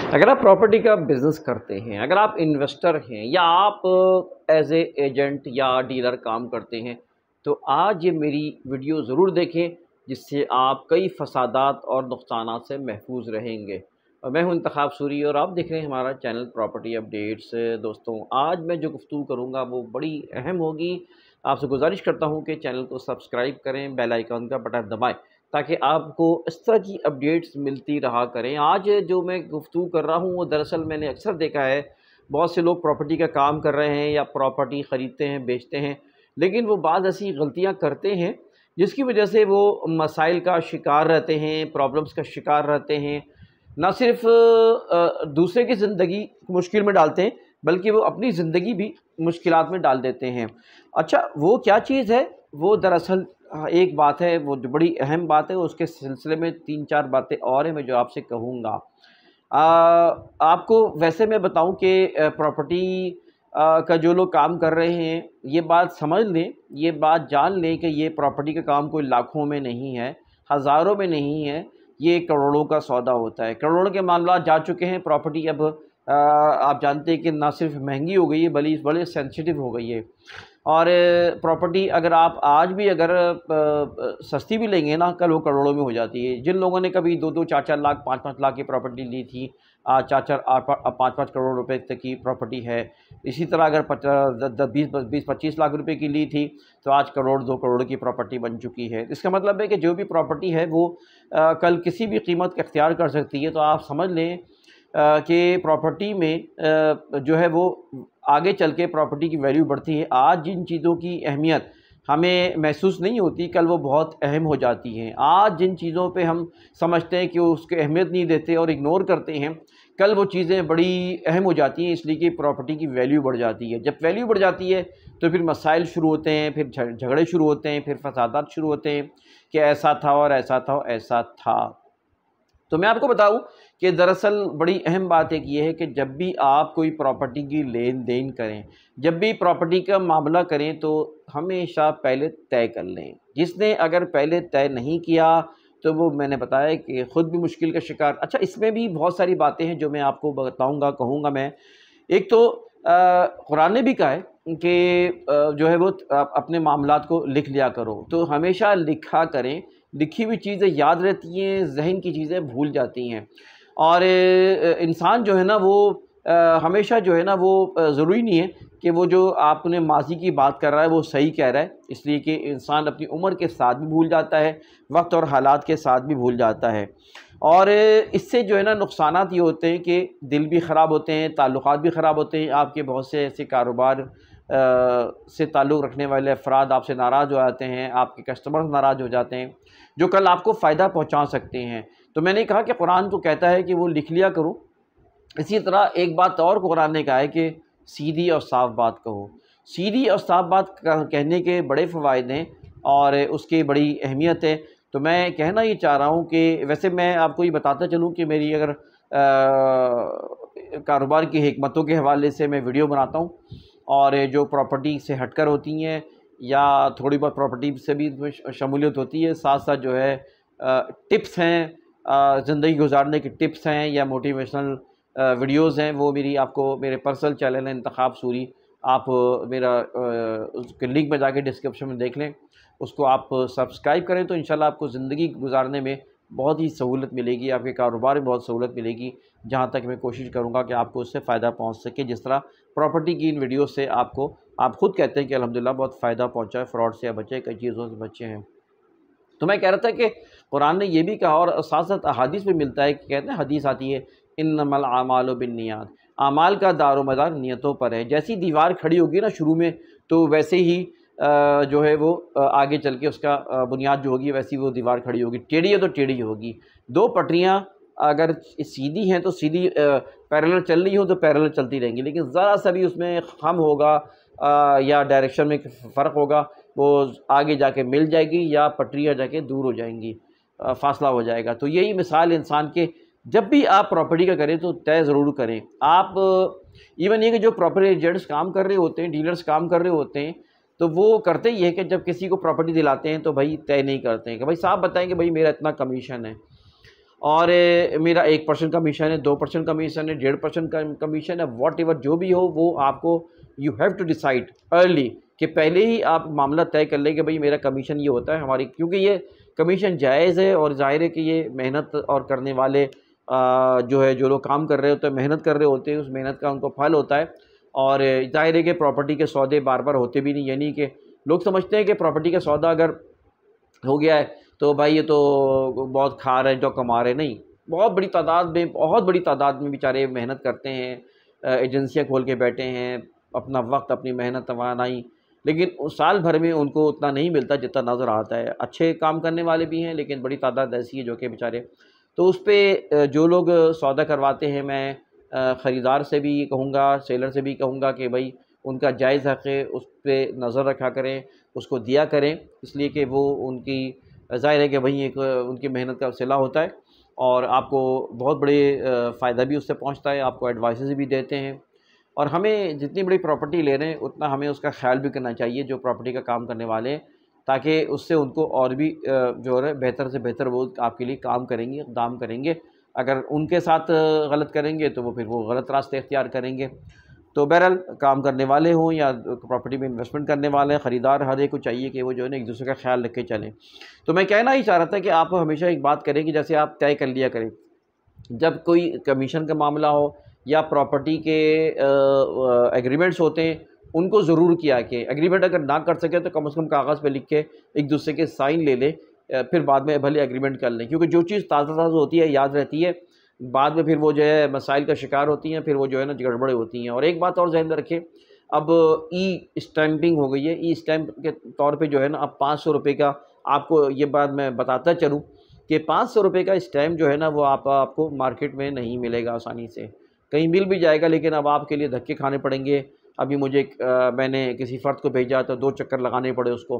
अगर आप प्रॉपर्टी का बिज़नेस करते हैं, अगर आप इन्वेस्टर हैं या आप एज ए एजेंट या डीलर काम करते हैं, तो आज ये मेरी वीडियो ज़रूर देखें, जिससे आप कई फसादात और नुकसानात से महफूज रहेंगे। और मैं हूं इंतखाब सूरी और आप देख रहे हैं हमारा चैनल प्रॉपर्टी अपडेट्स। दोस्तों, आज मैं जो गुफ्तगू करूंगा वो बड़ी अहम होगी। आपसे गुजारिश करता हूं कि चैनल को सब्सक्राइब करें, बेल आइकन का बटन दबाएं, ताकि आपको इस तरह की अपडेट्स मिलती रहा करें। आज जो मैं गुफ्तगू कर रहा हूँ वो दरअसल मैंने अक्सर देखा है, बहुत से लोग प्रॉपर्टी का काम कर रहे हैं या प्रॉपर्टी ख़रीदते हैं, बेचते हैं, लेकिन वो बाज़ ऐसी गलतियाँ करते हैं जिसकी वजह से वो मसाइल का शिकार रहते हैं, प्रॉब्लम्स का शिकार रहते हैं। ना सिर्फ दूसरे की ज़िंदगी मुश्किल में डालते हैं, बल्कि वो अपनी ज़िंदगी भी मुश्किलात में डाल देते हैं। अच्छा, वो क्या चीज़ है? वो दरअसल एक बात है, वो जो बड़ी अहम बात है, उसके सिलसिले में 3-4 बातें और हैं मैं जो आपसे कहूँगा। आपको वैसे मैं बताऊँ कि प्रॉपर्टी का जो लोग काम कर रहे हैं, ये बात समझ लें, ये बात जान लें कि ये प्रॉपर्टी का काम कोई लाखों में नहीं है, हज़ारों में नहीं है, ये करोड़ों का सौदा होता है। करोड़ों के मामलात जा चुके हैं। प्रॉपर्टी अब आप जानते हैं कि ना सिर्फ महंगी हो गई है, बल्कि बड़े सेंसिटिव हो गई है। और प्रॉपर्टी अगर आप आज भी अगर सस्ती भी लेंगे ना, कल वो करोड़ों में हो जाती है। जिन लोगों ने कभी 2-2, 4-4 लाख, 5-5 लाख की प्रॉपर्टी ली थी, आज 4-4, 5-5 करोड़ रुपए तक की प्रॉपर्टी है। इसी तरह अगर 20-25 लाख रुपए की ली थी, तो आज करोड़, 2 करोड़ की प्रॉपर्टी बन चुकी है। इसका मतलब है कि जो भी प्रॉपर्टी है वो कल किसी भी कीमत का इख्तियार कर सकती है। तो आप समझ लें कि प्रॉपर्टी में जो है वो आगे चल के प्रॉपर्टी की वैल्यू बढ़ती है। आज जिन चीज़ों की अहमियत हमें महसूस नहीं होती, कल वो बहुत अहम हो जाती हैं। आज जिन चीज़ों पे हम समझते हैं कि उसकी अहमियत नहीं देते और इग्नोर करते हैं, कल वो चीज़ें बड़ी अहम हो जाती हैं, इसलिए कि प्रॉपर्टी की वैल्यू बढ़ जाती है। जब वैल्यू बढ़ जाती है तो फिर मसाइल शुरू होते हैं, फिर झगड़े शुरू होते हैं, फिर फसादात शुरू होते हैं कि ऐसा था और ऐसा था और ऐसा था। तो मैं आपको बताऊं कि दरअसल बड़ी अहम बात एक ये है कि जब भी आप कोई प्रॉपर्टी की लेन देन करें, जब भी प्रॉपर्टी का मामला करें, तो हमेशा पहले तय कर लें। जिसने अगर पहले तय नहीं किया, तो वो मैंने बताया कि ख़ुद भी मुश्किल का शिकार। अच्छा, इसमें भी बहुत सारी बातें हैं जो मैं आपको बताऊँगा, कहूँगा मैं। एक तो कुरान ने भी कहा है कि जो है वो अपने मामलात को लिख लिया करो। तो हमेशा लिखा करें, लिखी हुई चीज़ें याद रहती हैं, ज़हन की चीज़ें भूल जाती हैं। और इंसान जो है ना वो हमेशा जो है ना वो ज़रूरी नहीं है कि वो जो आपने माज़ी की बात कर रहा है वो सही कह रहा है, इसलिए कि इंसान अपनी उम्र के साथ भी भूल जाता है, वक्त और हालात के साथ भी भूल जाता है। और इससे जो है ना नुकसानात ये होते हैं कि दिल भी ख़राब होते हैं, ताल्लुकात भी ख़राब होते हैं। आपके बहुत से ऐसे कारोबार से ताल्लुक़ रखने वाले अफराद आपसे नाराज़ हो जाते हैं, आपके कस्टमर नाराज़ हो जाते हैं, जो कल आपको फ़ायदा पहुँचा सकते हैं। तो मैंने कहा कि कुरान तो कहता है कि वो लिख लिया करो। इसी तरह एक बात और कुरान ने कहा है कि सीधी और साफ़ बात कहो। सीधी और साफ़ बात कहने के बड़े फ़वाइद हैं और उसकी बड़ी अहमियत है। तो मैं कहना ये चाह रहा हूँ कि वैसे मैं आपको ये बताता चलूँ कि मेरी अगर कारोबार की हिकमतों के हवाले से मैं वीडियो बनाता हूँ, और जो प्रॉपर्टी से हटकर होती हैं या थोड़ी बहुत प्रॉपर्टी से भी इसमें शमूलियत होती है, साथ साथ जो है टिप्स हैं, ज़िंदगी गुजारने की टिप्स हैं या मोटिवेशनल वीडियोज़ हैं, वो मेरी आपको मेरे पर्सनल चैनल है इंतखाब सूरी। आप मेरा उसके लिंक में जाके डिस्क्रिप्शन में देख लें, उसको आप सब्सक्राइब करें तो इंशाल्लाह आपको ज़िंदगी गुजारने में बहुत ही सहूलत मिलेगी, आपके कारोबार में बहुत सहूलत मिलेगी। जहाँ तक मैं कोशिश करूँगा कि आपको उससे फ़ायदा पहुँच सके, जिस तरह प्रॉपर्टी की इन वीडियो से आपको, आप ख़ुद कहते हैं कि अल्हम्दुलिल्लाह बहुत फ़ायदा पहुँचा है, फ्रॉड से बचे, कई चीज़ों से बचे हैं। तो मैं कह रहा था कि कुरान ने ये भी कहा, और साथ साथ अहादीस में मिलता है कि कहते हैं, हदीस आती है, इन्नमल आमालु बिन्नियात, आमाल का दारोमदार नियतों पर है। जैसी दीवार खड़ी होगी ना शुरू में, तो वैसे ही जो है वो आगे चल के उसका बुनियाद जो होगी वैसी वो दीवार खड़ी होगी। टेढ़ी है तो टेढ़ी होगी। दो पटरियाँ अगर सीधी हैं तो सीधी पैरेलल चल रही हो तो पैरेलल चलती रहेंगी, लेकिन ज़रा सा भी उसमें खम होगा या डायरेक्शन में फ़र्क होगा, वो आगे जाके मिल जाएगी या पटरियाँ जाके दूर हो जाएंगी, फासला हो जाएगा। तो यही मिसाल इंसान के, जब भी आप प्रॉपर्टी का करें तो तय ज़रूर करें। आप इवन ये कि जो प्रॉपर्टी एजेंट्स काम कर रहे होते हैं, डीलर्स काम कर रहे होते हैं, तो वो करते ही है कि जब किसी को प्रॉपर्टी दिलाते हैं तो भाई तय नहीं करते हैं कि भाई साहब बताएं कि भाई मेरा इतना कमीशन है। और मेरा 1% कमीशन है, 2% कमीशन है, 1.5% का कमीशन है, वॉट एवर जो भी हो वो आपको you have to decide early कि पहले ही आप मामला तय कर लें कि भाई मेरा कमीशन ये होता है हमारी, क्योंकि ये कमीशन जायज़ है और ज़ाहिर है कि ये मेहनत और करने वाले जो है जो लोग काम कर रहे होते हैं, मेहनत कर रहे होते हैं, उस मेहनत का उनको फल होता है। और ज़ाहिर है कि प्रॉपर्टी के सौदे बार बार होते भी नहीं, यानी कि लोग समझते हैं कि प्रॉपर्टी का सौदा अगर हो गया है तो भाई ये तो बहुत खा रहे हैं जो कमा रहे, नहीं, बहुत बड़ी तादाद में बेचारे मेहनत करते हैं, एजेंसियां खोल के बैठे हैं, अपना वक्त अपनी मेहनत तवानाई, लेकिन उस साल भर में उनको उतना नहीं मिलता जितना नज़र आता है। अच्छे काम करने वाले भी हैं लेकिन बड़ी तादाद ऐसी है जो कि बेचारे, तो उस पर जो लोग सौदा करवाते हैं, मैं ख़रीदार से भी कहूँगा, सेलर से भी कहूँगा कि भाई उनका जायज़ हक़ है, उस पर नज़र रखा करें, उसको दिया करें, इसलिए कि वो उनकी ज़ाहिर है कि वही एक उनकी मेहनत का सिला होता है और आपको बहुत बड़े फ़ायदा भी उससे पहुंचता है, आपको एडवाइसेस भी देते हैं। और हमें जितनी बड़ी प्रॉपर्टी ले रहे हैं उतना हमें उसका ख्याल भी करना चाहिए जो प्रॉपर्टी का काम करने वाले हैं, ताकि उससे उनको और भी जो है बेहतर से बेहतर वो आपके लिए काम करेंगे, इक़दाम करेंगे। अगर उनके साथ गलत करेंगे तो वो फिर वो गलत रास्ते इख्तियार करेंगे। तो बहरहाल काम करने वाले हों या प्रॉपर्टी में इन्वेस्टमेंट करने वाले हैं, ख़रीदार, हर एक को चाहिए कि वो जो है ना एक दूसरे का ख्याल रख के चलें। तो मैं कहना ही चाह रहा था कि आप हमेशा एक बात करें कि जैसे आप तय कर लिया करें, जब कोई कमीशन का मामला हो या प्रॉपर्टी के एग्रीमेंट्स होते हैं, उनको ज़रूर किया कि एग्रीमेंट अगर ना कर सके तो कम से कम कागज़ पे लिख के एक दूसरे के साइन ले लें, फिर बाद में भले एग्रीमेंट कर लें, क्योंकि जो चीज़ ताज़ा होती है, याद रहती है, बाद में फिर वो जो है मसाइल का शिकार होती हैं, फिर वो जो है ना गड़बड़े होती हैं। और एक बात और ज़हन में रखें, अब ई स्टैंपिंग हो गई है, ई स्टैंप के तौर पे जो है ना अब 500 रुपये का, आपको ये बात मैं बताता चलूँ कि 500 रुपये का स्टैम्प जो है ना वो आपको मार्केट में नहीं मिलेगा आसानी से, कहीं मिल भी जाएगा लेकिन अब आपके लिए धक्के खाने पड़ेंगे। अभी मुझे मैंने किसी फ़र्द को भेजा तो 2 चक्कर लगाने पड़े उसको,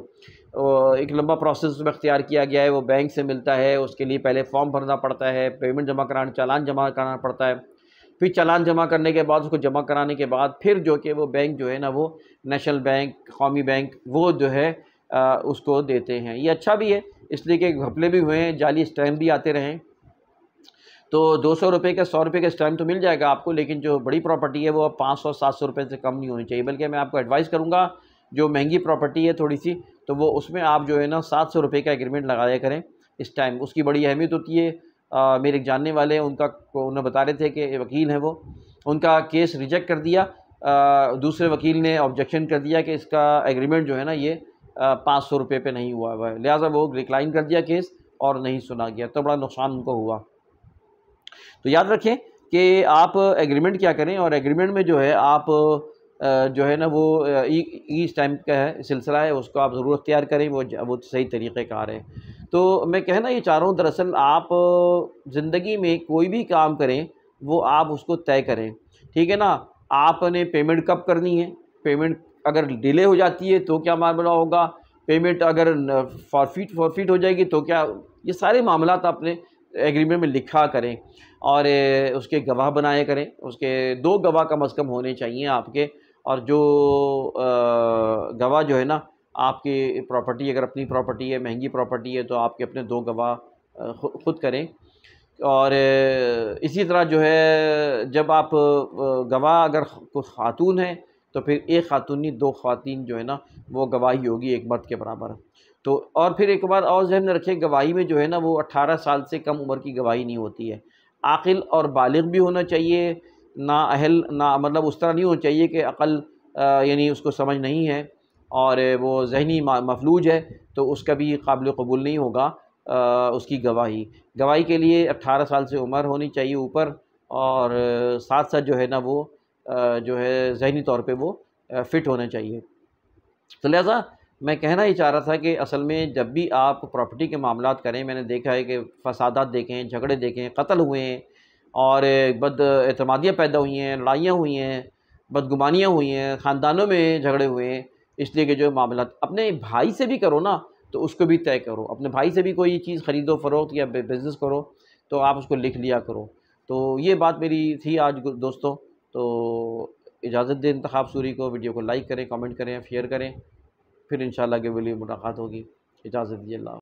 एक लंबा प्रोसेस उसमें अख्तियार किया गया है, वो बैंक से मिलता है, उसके लिए पहले फॉर्म भरना पड़ता है, पेमेंट जमा कराना, चालान जमा कराना पड़ता है, फिर चालान जमा करने के बाद उसको जमा कराने के बाद फिर जो कि वो बैंक जो है ना वो नेशनल बैंक, कौमी बैंक, वो जो है उसको देते हैं। ये अच्छा भी है इसलिए कि घपले भी हुए हैं, जाली स्टैम्प भी आते रहें, तो 200 रुपये का 100 रुपये का स्टैम्प तो मिल जाएगा आपको, लेकिन जो बड़ी प्रॉपर्टी है वो अब 500-700 रुपये से कम नहीं होनी चाहिए। बल्कि मैं आपको एडवाइस करूँगा, जो महंगी प्रॉपर्टी है थोड़ी सी, तो वो उसमें आप जो है ना 700 रुपये का एग्रीमेंट लगाया करें इस टाइम, उसकी बड़ी अहमियत होती है। मेरे एक जानने वाले हैं, उन्हें बता रहे थे कि वकील हैं वो, उनका केस रिजेक्ट कर दिया, दूसरे वकील ने ऑब्जेक्शन कर दिया कि इसका एग्रीमेंट जो है ना ये 500 रुपये पर नहीं हुआ हुआ है, लिहाजा वो डिक्लाइन कर दिया केस और नहीं सुना गया, तो बड़ा नुकसान उनको हुआ। तो याद रखें कि आप एग्रीमेंट क्या करें, और एग्रीमेंट में जो है आप जो है ना वो ई स्टैम्प का है सिलसिला है, उसको आप ज़रूर अख्तियार करें, वो सही तरीक़ेकार है। तो मैं कहना ये चाह रहा हूँ, दरअसल आप ज़िंदगी में कोई भी काम करें वो आप उसको तय करें, ठीक है ना। आपने पेमेंट कब करनी है, पेमेंट अगर डिले हो जाती है तो क्या मामला होगा, पेमेंट अगर फॉरफिट हो जाएगी तो क्या, ये सारे मामलात आपने एग्रीमेंट में लिखा करें और उसके गवाह बनाया करें, उसके 2 गवाह कम अज़ कम होने चाहिए आपके। और जो गवाह जो है ना, आपकी प्रॉपर्टी अगर अपनी प्रॉपर्टी है, महंगी प्रॉपर्टी है, तो आपके अपने 2 गवाह ख़ुद करें। और इसी तरह जो है जब आप गवाह अगर ख़ातून है तो फिर एक ख़ातून नहीं 2 ख़वातीन जो है ना वो गवाही होगी एक मर्द के बराबर। तो और फिर एक बार और ज़हन में रखें, गवाही में जो है ना वो 18 साल से कम उम्र की गवाही नहीं होती है, आक़िल और बालिग़ भी होना चाहिए, ना अहल, ना मतलब उस तरह नहीं होना चाहिए कि अक़ल यानी उसको समझ नहीं है और वो ज़हनी मफलूज है, तो उसका भी काबिल क़बूल नहीं होगा उसकी गवाही के लिए 18 साल से उम्र होनी चाहिए ऊपर, और साथ साथ जो है ना वो जो है ज़हनी तौर पे वो फ़िट होना चाहिए। तो लिहाजा मैं कहना ही चाह रहा था कि असल में जब भी आप प्रॉपर्टी के मामलात करें, मैंने देखा है कि फ़सादात देखे हैं, झगड़े देखे हैं, कत्ल हुए हैं और बदएतमादियाँ पैदा हुई हैं, लड़ाइयाँ हुई हैं, बदगुमानियाँ हुई हैं, ख़ानदानों में झगड़े हुए हैं। इसलिए कि जो मामलात अपने भाई से भी करो ना तो उसको भी तय करो, अपने भाई से भी कोई चीज़ ख़रीदो फ़रोख्त या बिज़नेस करो तो आप उसको लिख लिया करो। तो ये बात मेरी थी आज दोस्तों। तो इजाज़त दें इंतखाब सूरी को, वीडियो को लाइक करें, कमेंट करें, शेयर करें, फिर इंशाअल्लाह अगली वीडियो में मुलाकात होगी। इजाज़त दीजिए, अल्लाह।